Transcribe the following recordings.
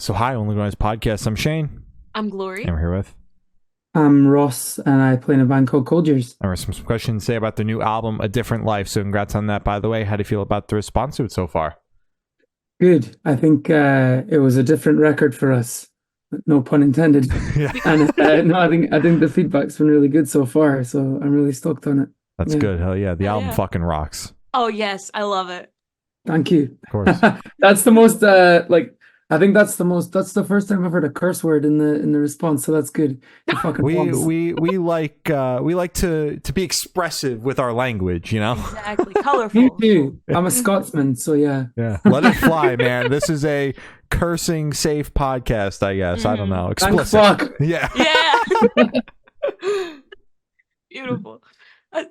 So hi, Only Guys Podcast. I'm Shane. I'm Glory. And we're here with. I'm Ross, and I play in a band called Cold Years. There were some questions to say about the new album, A Different Life. So congrats on that, by the way. How do you feel about the response to it so far? Good. I think it was a different record for us. No pun intended. Yeah. And no, I think the feedback's been really good so far. So I'm really stoked on it. That's Yeah. good. Hell yeah. The Hell album yeah. fucking rocks. Oh yes, I love it. Thank you. Of course. That's the most I think that's the first time I've heard a curse word in the response. So that's good. You fucking bombs. we like to be expressive with our language, you know? Exactly. Colorful. You too. I'm a Scotsman, so yeah. Yeah. Let it fly, man. This is a cursing safe podcast, I guess. I don't know. Thank Explicit. fuck. Yeah. Yeah. Beautiful.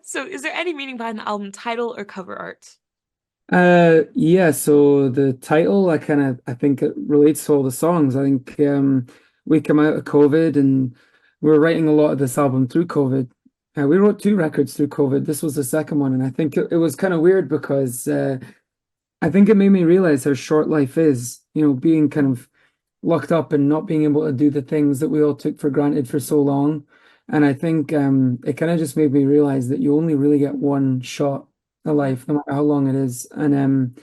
So is there any meaning behind the album title or cover art? Yeah, so the title, I think it relates to all the songs. I think we come out of COVID and we were writing a lot of this album through COVID. We wrote 2 records through COVID. This was the second one, and I think it was kind of weird because I think it made me realize how short life is, being kind of locked up and not being able to do the things that we all took for granted for so long. And I think it kind of just made me realize that you only really get one shot a life, no matter how long it is. And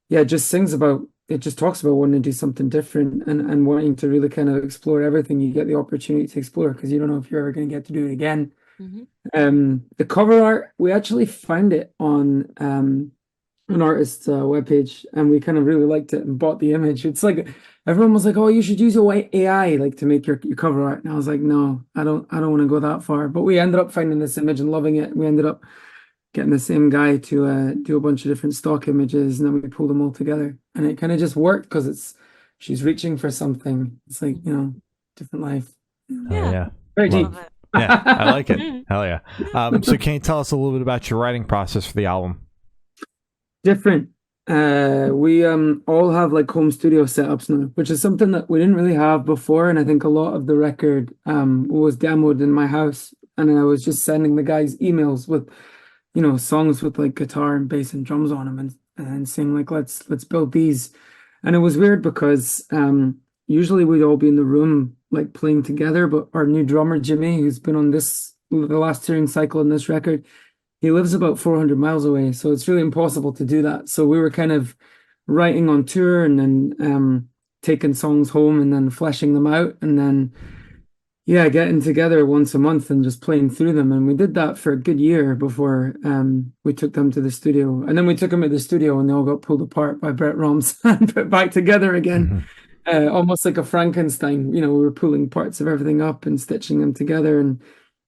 it just talks about wanting to do something different and wanting to really kind of explore everything you get the opportunity to explore, because you don't know if you're ever going to get to do it again. Mm-hmm. The cover art, we actually found it on an artist's webpage, and we kind of really liked it and bought the image. It's like everyone was like, "Oh, you should use AI like to make your cover art," and I was like, "No, I don't want to go that far." But we ended up finding this image and loving it. We ended up getting the same guy to do a bunch of different stock images, and then we pulled them all together, and it kind of just worked because she's reaching for something. It's like, different life. Oh, yeah. Very deep. Love it. Yeah. I like it. Hell yeah. So can you tell us a little bit about your writing process for the album? Different. We all have like home studio setups now, which is something that we didn't really have before, and I think a lot of the record was demoed in my house, and I was just sending the guys emails with songs with like guitar and bass and drums on them, and saying like, let's build these. And it was weird because usually we'd all be in the room like playing together, but our new drummer Jimmy, who's been on the last touring cycle in this record, he lives about 400 miles away, so it's really impossible to do that. So we were kind of writing on tour and then taking songs home and then fleshing them out, and then getting together once a month and just playing through them. And we did that for a good year before we took them to the studio. And then we took them to the studio and they all got pulled apart by Brett Roms and put back together again. Almost like a Frankenstein. We were pulling parts of everything up and stitching them together and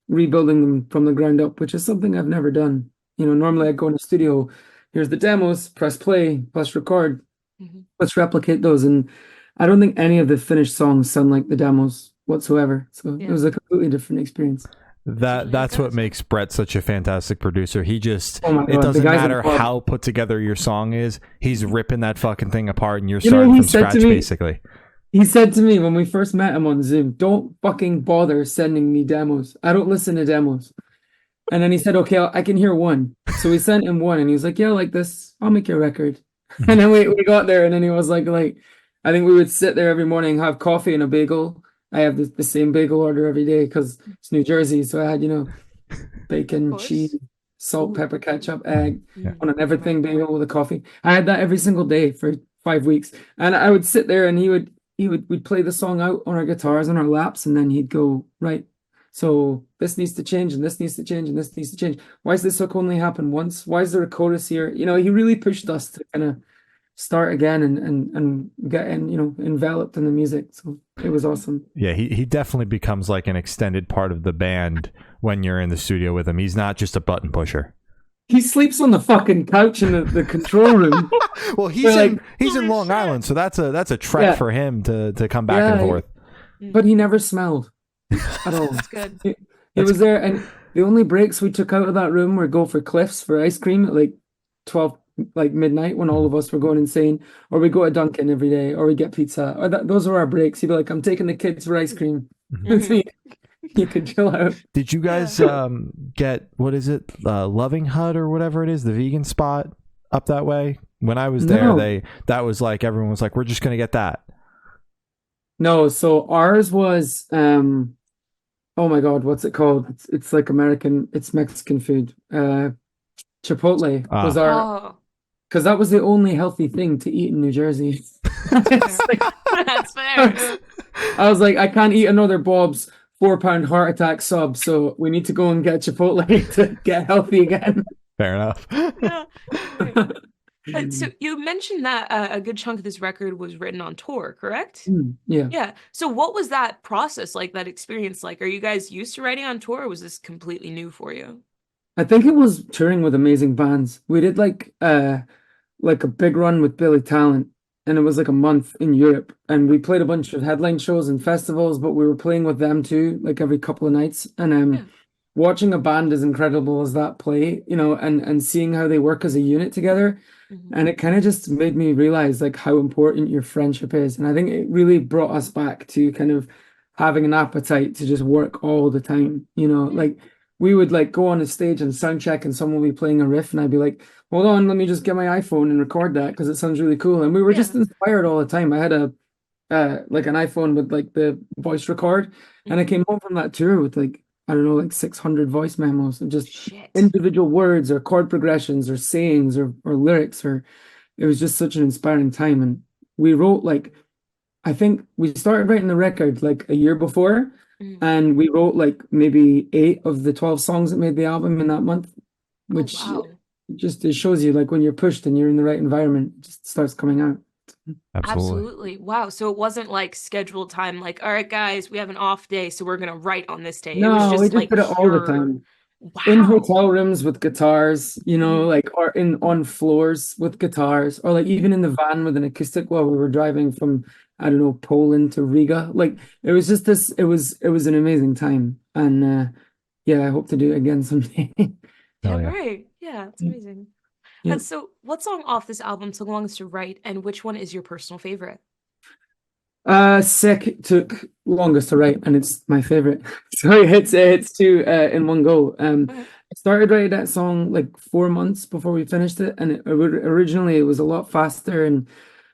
rebuilding them from the ground up, which is something I've never done. Normally I go in the studio, here's the demos, press play, press record, let's replicate those. And I don't think any of the finished songs sound like the demos whatsoever. So it was a completely different experience. That's what makes Brett such a fantastic producer. He just, Oh my it God, doesn't the guy's matter incredible. how put together your song is. He's ripping that fucking thing apart and you're You know, starting he from said to scratch, me- basically. He said to me when we first met him on Zoom, "Don't fucking bother sending me demos. I don't listen to demos." And then he said, "Okay, I can hear one." So we sent him one and he was like, "Yeah, I like this. I'll make your record." And then we got there and then he was like, I think we would sit there every morning, have coffee and a bagel. I have the same bagel order every day because it's New Jersey. So I had, bacon, course. cheese, salt, pepper, ketchup, egg on an Everything. everything bagel with a coffee. I had that every single day for 5 weeks. And I would sit there and we'd play the song out on our guitars on our laps, and then he'd go, "Right, so this needs to change and this needs to change and this needs to change. Why does this hook only happen once? Why is there a chorus here?" He really pushed us to kind of start again and get enveloped in the music. So it was awesome. Yeah, he definitely becomes like an extended part of the band when you're in the studio with him. He's not just a button pusher. He sleeps on the fucking couch in the control room. Well, he's They're in like, Long Island, so that's a trek Yeah. for him to come back and Yeah. forth. But he never smelled at all. That's good. He was there, and the only breaks we took out of that room were go for Cliffs for ice cream at like 12, like midnight, when all of us were going insane, or we go to Dunkin' every day, or we get pizza. Or those were our breaks. He'd be like, "I'm taking the kids for ice cream." So you could chill out. Did you guys get, what is it, Loving Hut or whatever it is, the vegan spot up that way? When I was there, No. that was like, everyone was like, "We're just gonna get that." No, so ours was oh my God, what's it called? It's like American, it's Mexican food. Chipotle was Ah, our Oh, because that was the only healthy thing to eat in New Jersey. that's It's fair. like That's I fair. was, I was like, I can't eat another Bob's 4 pound heart attack sub, so we need to go and get Chipotle to get healthy again. fair enough. Yeah. Right. So you mentioned that a good chunk of this record was written on tour, correct? Yeah. Yeah. So what was that process like, that experience like? Are you guys used to writing on tour, or was this completely new for you? I think it was touring with amazing bands. We did like a big run with Billy Talent, and it was like a month in Europe, and we played a bunch of headline shows and festivals, but we were playing with them too, like every couple of nights. And Yeah. watching a band as incredible as that play, and seeing how they work as a unit together, Mhm. and it kind of just made me realize like how important your friendship is. And I think it really brought us back to kind of having an appetite to just work all the time. Yeah. Like we would like go on a stage and sound check and someone would be playing a riff and I'd be like, hold on, let me just get my iPhone and record that because it sounds really cool. And we were just Yeah. inspired all the time. I had a like an iPhone with like the voice record, and I Mhm. came home from that tour with like I don't know, like 600 voice memos of just Shit. individual words or chord progressions or sayings or lyrics, or it was just such an inspiring time. And we wrote like I think we started writing the record like a year before, Mhm. and we wrote like maybe 8 of the 12 songs that made the album in that month, Oh, which wow. just it shows you like when you're pushed and you're in the right environment, it just starts coming out. Absolutely. Absolutely. Wow. So it wasn't like scheduled time, like, all right, guys, we have an off day, so we're gonna write on this day. It was No, we just just like did it all the pure, time. In wow. hotel rooms with guitars, Mhm. like or in on floors with guitars, or like even Mhm. in the van with an acoustic while we were driving from, I don't know, Poland to Riga. Like it was just this, it was an amazing time. And yeah, I hope to do it again someday. Yeah, Hell yeah. right. Yeah, it's amazing. Yeah. So what song off this album took longest to write, and which one is your personal favorite? Sick took longest to write, and it's my favorite. So it's two in one go. Okay. I started writing that song like 4 months before we finished it, and originally it was a lot faster. And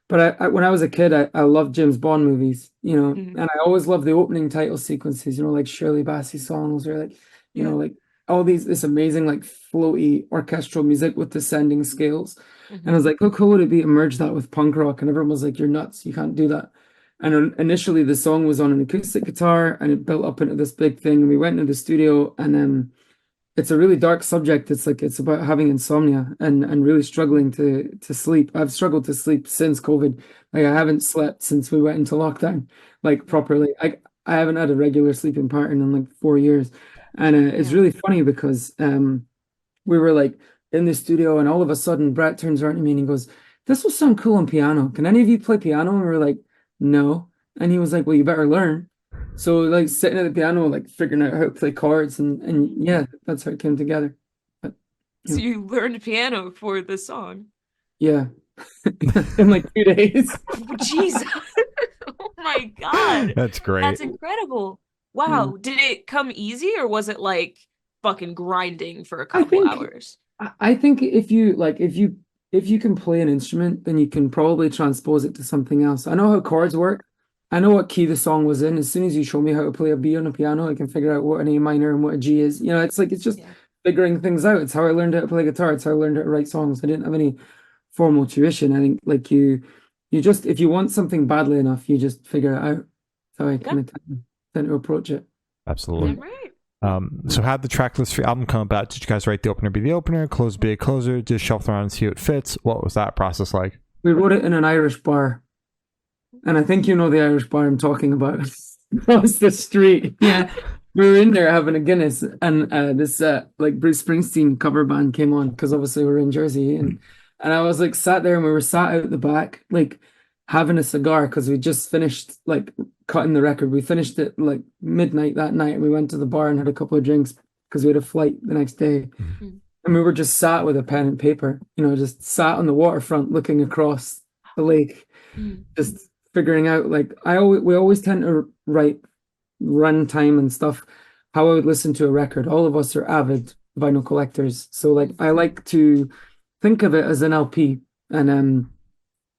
but when I was a kid, I loved James Bond movies, Mhm. and I always loved the opening title sequences, like Shirley Bassey songs or like, Yeah. like all this amazing like floaty orchestral music with descending scales. And I Mhm. was like, how cool would it be to merge that with punk rock? And everyone was like, you're nuts, you can't do that. And initially the song was on an acoustic guitar and it built up into this big thing. And we went into the studio and it's a really dark subject. It's like it's about having insomnia and really struggling to sleep. I've struggled to sleep since COVID. Like I haven't slept since we went into lockdown, like properly. I haven't had a regular sleeping pattern in like 4 years. And it's Yeah. really funny because we were like in the studio and all of a sudden Brett turns around to me and he goes, "This will sound cool on piano. Can any of you play piano?" And we were like, "No." And he was like, "Well, you better learn." So like sitting at the piano, like figuring out how to play chords and Mhm. yeah, that's how it came together. But So you you learned piano for this song. yeah. In like 2 days. Oh, Jesus. Oh my God. That's That's great. incredible. Yeah. Wow. Did it come easy, or was it like fucking grinding for a I couple think hours? I think if you can play an instrument, then you can probably transpose it to something else. I know how Okay. chords work. I know what key the song was in. As soon as you show me how to play a B on a piano, I can figure out what an A minor and what a G is. It's like it's just Yeah. figuring things out. It's how I learned how to play guitar. It's how I learned how to write songs. I didn't have any formal tuition. I think like you just if you want something badly enough, you just figure it out. That's how I Yeah. kind of tend to approach it. Absolutely. Damn right. So how'd the track list for your album come about? Did you guys write the opener be the opener, close be a closer, just shuffle around and see what fits? What was that process like? We wrote it in an Irish bar. And I think you know the Irish bar I'm talking about. Across the street. Yeah. We were in there having a Guinness and this like Bruce Springsteen cover band came on because obviously we're in Jersey and I was like sat there and we were sat out the back like having a cigar because we just finished like cutting the record. We finished it like midnight that night and we went to the bar and had a couple of drinks because we had a flight the next day. Mm. And we were just sat with a pen and paper, just sat on the waterfront looking across the lake Mm. just figuring out like we always tend to write runtime and stuff how I would listen to a record. All of us are avid vinyl collectors, so like Mm. I like to think of it as an LP, and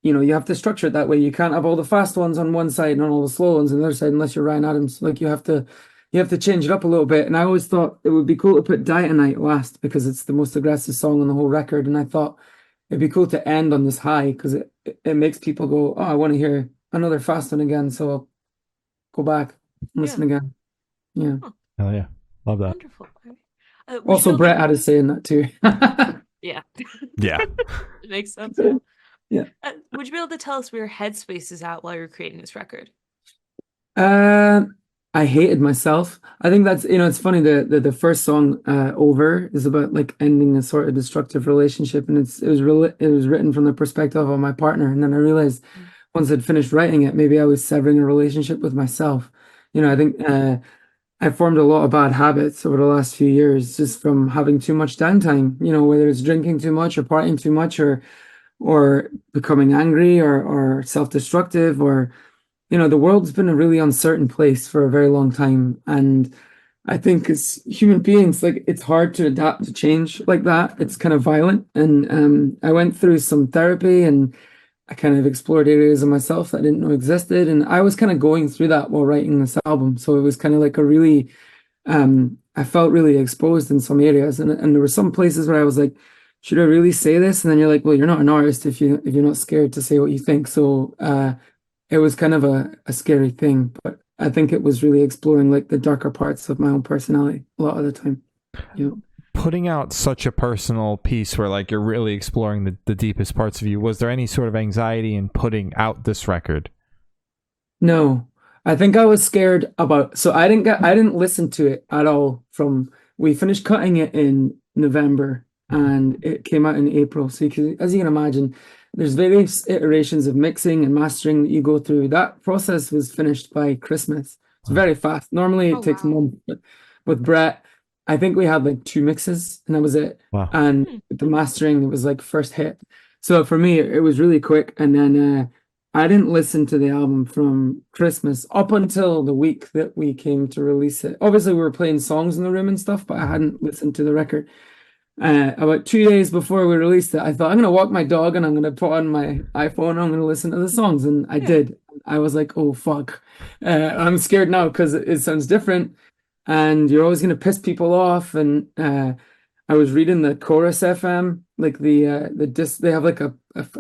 you have to structure it that way. You can't have all the fast ones on one side and all the slow ones on the other side unless you're Ryan Adams. Like you have to change it up a little bit. And I always thought it would be cool to put Die Tonight last because it's the most aggressive song on the whole record. And I thought it'd be cool to end on this high because it makes people go, oh, I want to hear another fast one again. So I'll go back and listen again. Yeah. Hell yeah. Love that. Wonderful. Would you Also, build Brett had his say in that too. Yeah, Yeah. it makes sense. Yeah. Would you be able to tell us where your headspace is at while you're creating this record? I hated myself. I think that's, it's funny, the first song, Over, is about like ending a sort of destructive relationship, and it was written from the perspective of my partner. And then I realized once I'd finished writing it, maybe I was severing a relationship with myself. I think I formed a lot of bad habits over the last few years just from having too much downtime, whether it's drinking too much or partying too much or becoming angry or self-destructive or the world's been a really uncertain place for a very long time. And I think as human beings, like it's hard to adapt to change like that. It's kind of violent. And I went through some therapy and I kind of explored areas of myself that I didn't know existed. And I was kind of going through that while writing this album. So it was kind of like I felt really exposed in some areas. And there were some places where I was like, should I really say this? And then you're like, well, you're not an artist if you're not scared to say what you think. So it was kind of a scary thing, but I think it was really exploring like the darker parts of my own personality a lot of the time. Putting out such a personal piece where like you're really exploring the deepest parts of you, was there any sort of anxiety in putting out this record? No, I think I was scared so I didn't listen to it at all we finished cutting it in November and it came out in April. So as you can imagine, there's various iterations of mixing and mastering that you go through. That process was finished by Christmas. It's very fast. Normally it takes months, but with Brett, I think we had like 2 mixes and that was it. Wow. And with the mastering, it was like first hit. So for me, it was really quick. And then I didn't listen to the album from Christmas up until the week that we came to release it. Obviously, we were playing songs in the room and stuff, but I hadn't listened to the record. About 2 days before we released it, I thought I'm going to walk my dog and I'm going to put on my iPhone and I'm going to listen to the songs. And I did. I was like, oh, fuck. I'm scared now because it sounds different and you're always going to piss people off. And I was reading the Chorus FM, like the disc, they have like a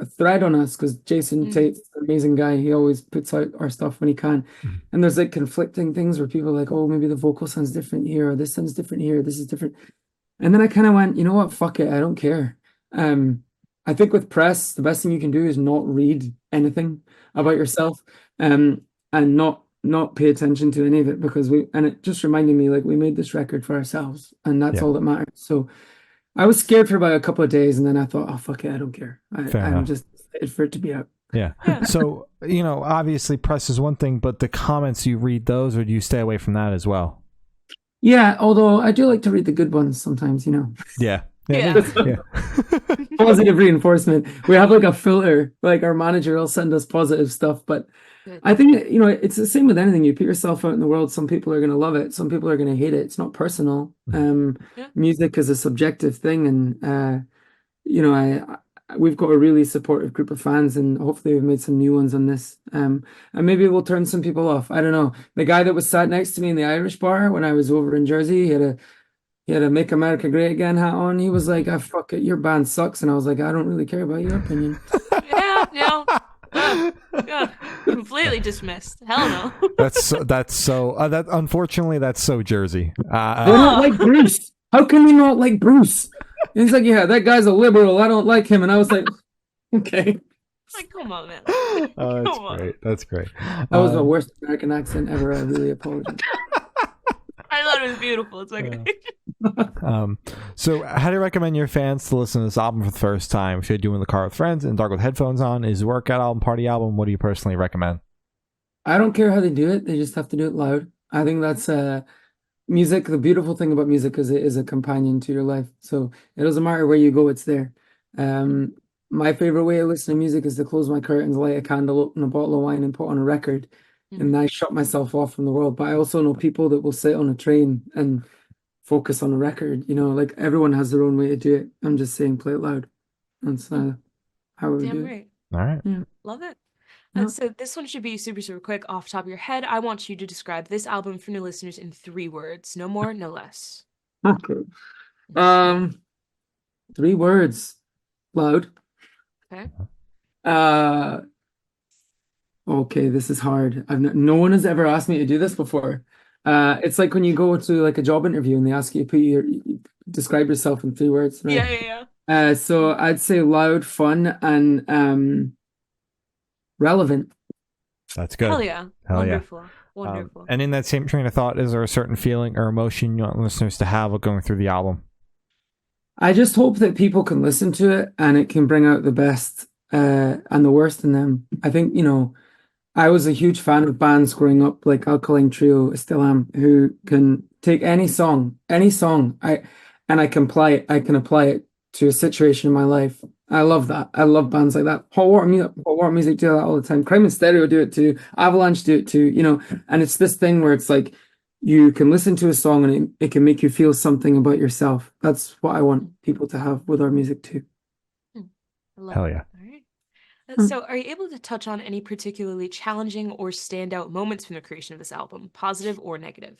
thread on us because Jason Tate's an amazing guy. He always puts out our stuff when he can. And there's like conflicting things where people are like, oh, maybe the vocal sounds different here, or this sounds different here, this is different. And then I kind of went, you know what, fuck it, I don't care. I think with press, the best thing you can do is not read anything about yourself, and not pay attention to any of it because it just reminded me like we made this record for ourselves and that's all that matters. So I was scared for about a couple of days and then I thought, oh fuck it, I don't care. I'm just excited for it to be out. Yeah. So, obviously press is one thing, but the comments, you read those or do you stay away from that as well? Yeah, although I do like to read the good ones sometimes, Yeah. Positive reinforcement. We have like a filter, like our manager will send us positive stuff, but I think it's the same with anything. You put yourself out in the world, some people are going to love it, some people are going to hate it. It's not personal. Music is a subjective thing, and we've got a really supportive group of fans, and hopefully we've made some new ones on this. And maybe we'll turn some people off. I don't know. The guy that was sat next to me in the Irish bar when I was over in Jersey, he had a Make America Great Again hat on. He was like, fuck it, your band sucks. And I was like, I don't really care about your opinion. Completely dismissed. Hell no. Unfortunately, that's so Jersey. They don't like Bruce. How can we not like Bruce? And he's like, yeah, that guy's a liberal. I don't like him. And I was like, okay. Like, come on, man. Great. That's great. That was the worst American accent ever. I really apologize. I thought it was beautiful. It's okay. So how do you recommend your fans to listen to this album for the first time? If you're doing the car with friends and dark with headphones on, is workout album, party album? What do you personally recommend? I don't care how they do it. They just have to do it loud. I think that's music. The beautiful thing about music is it is a companion to your life. So it doesn't matter where you go, it's there. My favorite way to listen to music is to close my curtains, light a candle, open a bottle of wine and put on a record. And I shut myself off from the world. But I also know people that will sit on a train and focus on a record. Like everyone has their own way to do it. I'm just saying play it loud. That's how we do it. All right. Yeah. Love it. Yeah. So this one should be super, super quick off the top of your head. I want you to describe this album for new listeners in 3 words. No more, no less. Okay. Um, 3 words. Loud. Okay. Uh, okay, this is hard. No one has ever asked me to do this before. It's like when you go to like a job interview and they ask you to describe yourself in 3 words, Yeah, right? yeah, yeah. So I'd say loud, fun, and relevant. That's Hell good. yeah. Hell yeah. Wonderful. Wonderful. And in that same train of thought, is there a certain feeling or emotion you want listeners to have going through the album? I just hope that people can listen to it and it can bring out the best and the worst in them. I think, I was a huge fan of bands growing up, like Alkaline Trio, I still am, who can take any song, I can apply it to a situation in my life. I love that. I love bands like that. Hot Water Music do that all the time. Crime and Stereo do it too. Avalanche do it too, and it's this thing where it's like you can listen to a song and it can make you feel something about yourself. That's what I want people to have with our music too. I love Hell it. yeah. All right. Hmm. So, are you able to touch on any particularly challenging or standout moments from the creation of this album, positive or negative?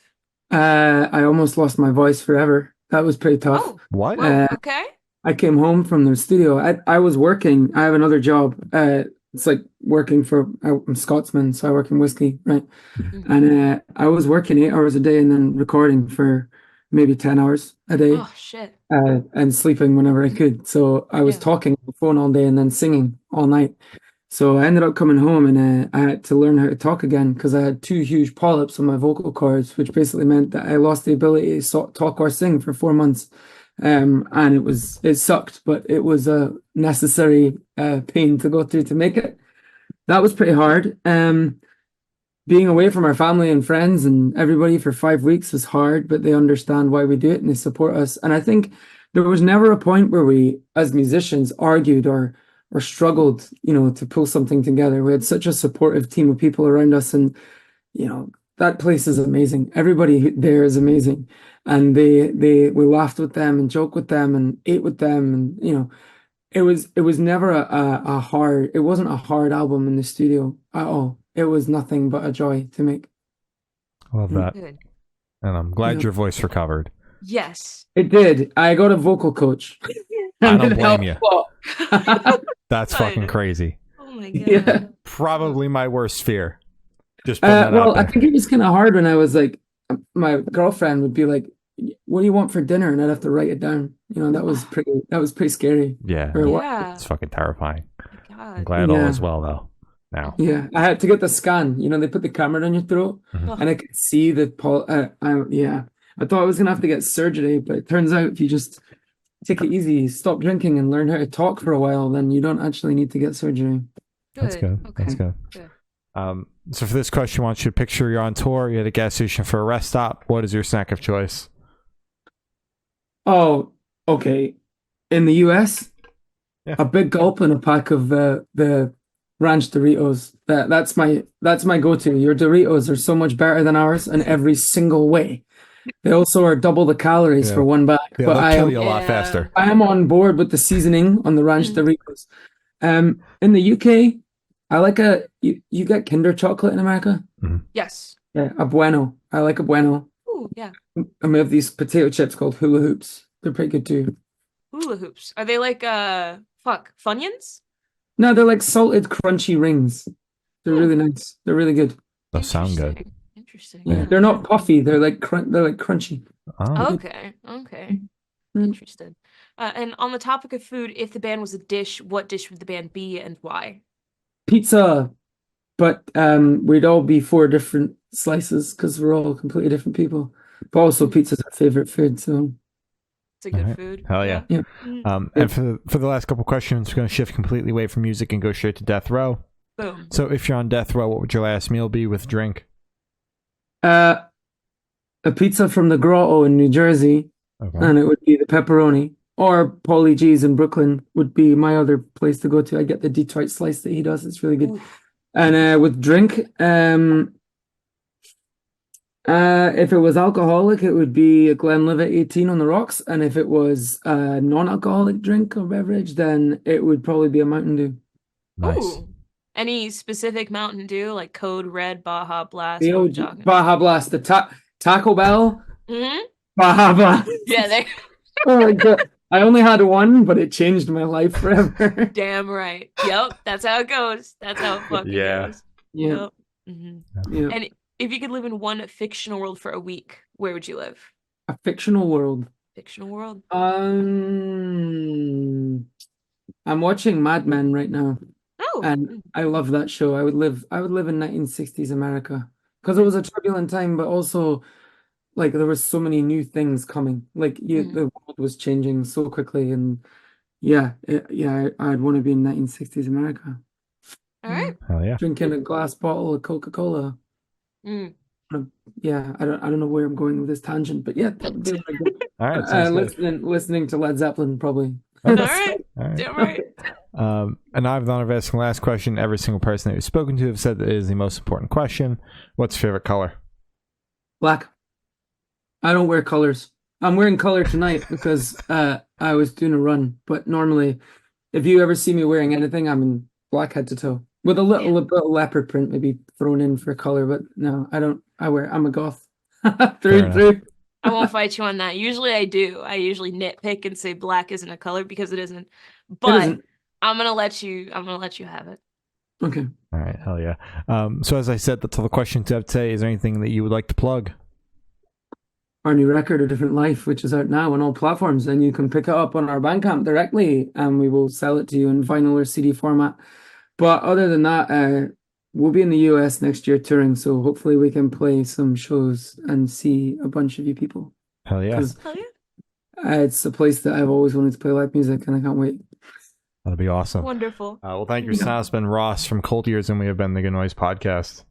I almost lost my voice forever. That was pretty tough. Oh, What? whoa, okay. I came home from the studio. I was working. I have another job. It's like working I'm Scotsman, so I work in whiskey, right? Mhm. And I was working 8 hours a day and then recording for maybe 10 hours a day, Oh, shit. and sleeping whenever I could. So I was Yeah. talking on the phone all day and then singing all night. So I ended up coming home and I had to learn how to talk again because I had 2 huge polyps on my vocal cords, which basically meant that I lost the ability to talk or sing for 4 months. And it sucked, but it was a necessary pain to go through to make it. That was pretty hard. Being away from our family and friends and everybody for 5 weeks was hard, but they understand why we do it and they support us. And I think there was never a point where we, as musicians, argued or struggled, to pull something together. We had such a supportive team of people around us, and that place is amazing. Everybody there is amazing, and we laughed with them and joked with them and ate with them, and it was never it wasn't a hard album in the studio at all. It was nothing but a joy to make. I love that. Good. And I'm glad Yeah. your voice recovered. Yes. It did. I got a vocal coach. I don't And it blame helped you. a lot. That's fucking crazy. Oh my God. Yeah. Probably my worst fear. Just putting that out Well, I there. think it was kind of hard when I was like, my girlfriend would be like, "What do you want for dinner?" And I'd have to write it down. That was pretty scary. Yeah. Or what? Yeah. It's fucking terrifying. My I'm God. glad all Yeah. is well though. Now. Yeah, I had to get the scan. They put the camera down your throat, Oh, and I could see the yeah. I thought I was gonna have to get surgery, but it turns out if you just take it easy, stop drinking, and learn how to talk for a while, then you don't actually need to get surgery. That's good. Okay. That's good. Good. So for this question, I want you to picture you're on tour, you're at a gas station for a rest stop. What is your snack of choice? Oh, okay. In the US, Yeah. a big gulp and a pack of the Ranch Doritos. That's my go-to. Your Doritos are so much better than ours in every single way. They also are double the calories Yeah. for one bag. Yeah, But they'll I kill am you a lot Yeah. faster. I am on board with the seasoning on the Ranch Doritos. In the UK, I like you get Kinder chocolate in America? Yes. Yeah, a Bueno. I like a Bueno. Ooh, yeah. And we have these potato chips called Hula Hoops. They're pretty good too. Hula hoops. Are they like Funyuns? No, they're like salted, crunchy rings. They're Hmm. really nice. They're really good. Those sound good. Interesting. Interesting. Yeah, Yeah. they're not puffy. They're like crunchy. Oh, Okay. Okay. Mm. Interested. And on the topic of food, if the band was a dish, what dish would the band be and why? Pizza, but we'd all be 4 different slices because we're all completely different people. But also, pizza's our favorite food. So It's a good Alright. food. Hell yeah. Yeah. And for the last couple questions, we're going to shift completely away from music and go straight to death row. Boom. So if you're on death row, what would your last meal be with drink? a pizza from the Grotto in New Jersey, Okay. and it would be the pepperoni. Or Paulie G's in Brooklyn would be my other place to go to. I get the Detroit slice that he does. It's really good. Ooh. And with drink, if it was alcoholic, it would be a Glenlivet 18 on the rocks. And if it was a non-alcoholic drink or beverage, then it would probably be a Mountain Dew. Nice. Ooh. Any specific Mountain Dew, like Code Red, Baja Blast? The What are we OG talking? Baja Blast, the Taco Bell Hmm. Baja Blast. Yeah, there. Oh my God. I only had one, but it changed my life forever. Damn right. Yep, that's how it goes. That's how it fucking Yeah. goes. Yeah, Yep. Hmm. yeah. And if you could live in one fictional world for a week, where would you live? A fictional world. Fictional world. I'm watching Mad Men right now, Oh, and I love that show. I would live in 1960s America because it was a turbulent time, but also like there was so many new things coming. Like mhm. the world was changing so quickly, and yeah, I'd want to be in 1960s America. All Yeah. right. Hell yeah. Drinking a glass bottle of Coca-Cola. Mm. Yeah, I don't know where I'm going with this tangent, but yeah, that would be really good. All right. Sounds good. Listening to Led Zeppelin probably. All Okay. right. All right. Damn right. And I've the honor of asking the last question. Every single person that we've spoken to have said that it is the most important question. What's your favorite color? Black. I don't wear colors. I'm wearing color tonight because I was doing a run, but normally if you ever see me wearing anything, I'm in black head to toe. With a little leopard print maybe thrown in for color, but no, I don't. I'm a goth through Fair and through. I won't fight you on that. Usually I do. I usually nitpick and say black isn't a color because it isn't. It But isn't. I'm gonna let you have it. Okay. All right. Hell yeah. So as I said, that's all the questions I have today. Is there anything that you would like to plug? Our new record, A Different Life, which is out now on all platforms, and you can pick it up on our Bandcamp directly, and we will sell it to you in vinyl or CD format. But other than that, we'll be in the US next year touring, so hopefully we can play some shows and see a bunch of you people. Hell yeah. Because Hell yeah. it's a place that I've always wanted to play live music, and I can't wait. That'll be awesome. Wonderful. Well, thank you, Sal. It's been Ross from Cold Years, and we have been the Good Noise Podcast.